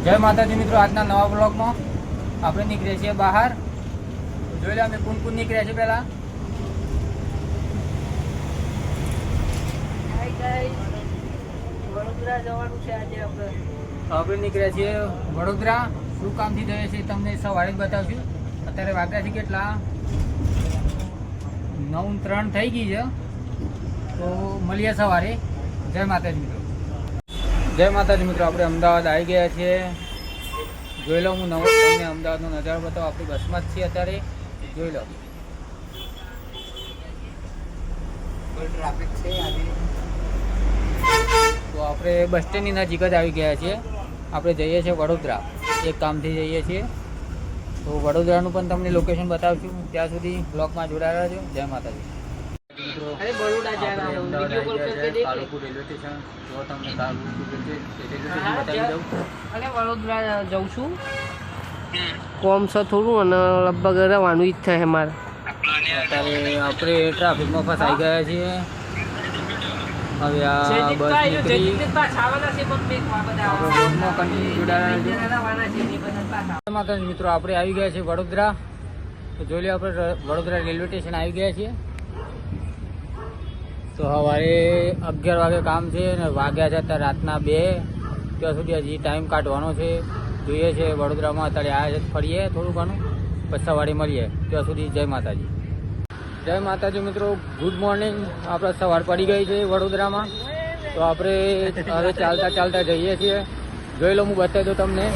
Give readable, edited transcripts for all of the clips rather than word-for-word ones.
જય માતાજી મિત્રો, આજના નવા બ્લોગમાં આપણે નીકળીએ છીએ બહાર. જોઈ લે અમે કોણ કોણ નીકળ્યા છે. પહેલા વડોદરા જવાનું છે આજે આપણે નીકળ્યા છીએ વડોદરા. શું કામથી જઈએ છીએ તમને સવારે જ બતાવશું. અત્યારે વાગ્યા છે કેટલા 9:03 થઈ ગઈ છે. તો મળીએ સવારે. જય માતાજી મિત્રો. જય માતાજી મિત્રો, આપણે અમદાવાદ આવી ગયા છીએ. જોઈ લો, હું તમને અમદાવાદનો નજારો બતાવો. આપણી બસમાં જ છીએ અત્યારે. જોઈ લો, ટ્રાફિક છે આજે. તો આપણે બસ સ્ટેન્ડની નજીક જ આવી ગયા છીએ. આપણે જઈએ છીએ વડોદરા, એક કામથી જઈએ છીએ. તો વડોદરાનું પણ તમને લોકેશન બતાવશું. ત્યાં સુધી બ્લોગમાં જોડાયેલા રહેજો. જય માતાજી મિત્રો. અરે બરોડા આપણે જાના અમદાવાદ વિડિયો કોલ આવી ગયા કરકે છે. દેખ. Kalupur railway station. જો તમને કાલુપુર રેલવે સ્ટેશન હા, બતાવી દઉં. અરે વડોદરા જઉં છું. કોમ છે થોડું અને લગભગ રવાનું જ થાય મારે. અત્યારે આપણે ટ્રાફિકમાં ફસાઈ ગયા છીએ. હવે આ બસ નીકળી. આપણે બ્લોગમાં કન્ટિન્યુ જોડાયેલા રહેજો. માતાજી મિત્રો, આપણે આવી ગયા છીએ વડોદરા. તો જોઈ લો, આપણે વડોદરા રેલવે સ્ટેશન આવી ગયા છીએ. તો સવારે 11 વાગે કામ છે ને વાગ્યા છે અત્યારે રાતના 2. ત્યાં સુધી હજી ટાઈમ કાઢવાનો છે. જોઈએ છે વડોદરામાં અત્યારે આવ્યા છે, ફરીએ થોડું ઘણું, પછી સવારે મળીએ. ત્યાં સુધી જય માતાજી. જય માતાજી મિત્રો, ગુડ મોર્નિંગ. આપણે સવાર પડી ગઈ છે વડોદરામાં. તો આપણે હવે ચાલતા ચાલતા જઈએ છીએ. જોઈ લો, હું બતાવી દઉં તમને.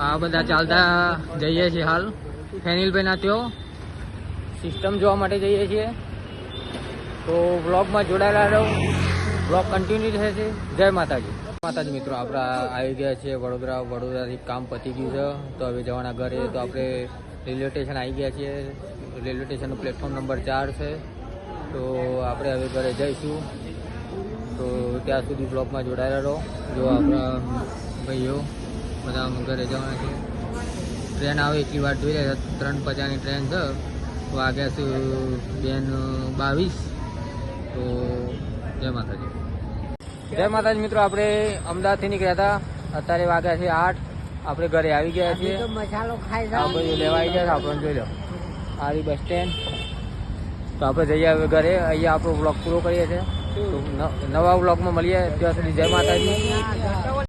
આ બધા ચાલતા જઈએ છીએ હાલ. ફેનિલભાઈ ના ત્યો સિસ્ટમ જોવા માટે જઈએ છીએ. તો વ્લોગમાં જોડાયેલા રહો. વ્લોગ કન્ટિન્યુ રહેશે. જય માતાજી. માતાજી મિત્રો, આપણે આવી ગયા છીએ વડોદરા. વડોદરાથી કામ પતી ગયું છે. તો હવે જવાના ઘરે. તો આપણે રેલવે સ્ટેશન આવી ગયા છીએ. રેલવે સ્ટેશનનો પ્લેટફોર્મ નંબર 4 છે. તો આપણે હવે ઘરે જઈશું. તો ત્યાં સુધી બ્લોગમાં જોડાયેલા રહો. જો આપણા ભાઈઓ બધા ઘરે જવાના છે. ટ્રેન આવે એટલી વાર જોઈ રહ્યા. 3:50ની ટ્રેન છે. વાગ્યા છે 2:22. તો જય માતાજી. જય માતાજી મિત્રો, આપણે અમદાવાદથી નીકળ્યા હતા. અત્યારે વાગ્યા છે 8. આપણે ઘરે આવી ગયા છીએ. મસાલો ખાઈ આ બધું લેવા આવી ગયા. આપણને જોઈ લો, આ બસ સ્ટેન્ડ. તો આપણે જઈએ હવે ઘરે. અહીંયા આપણો બ્લોગ પૂરો કરીએ છીએ. તો નવા બ્લોગમાં મળીએ. ત્યાં સુધી જય માતાજી.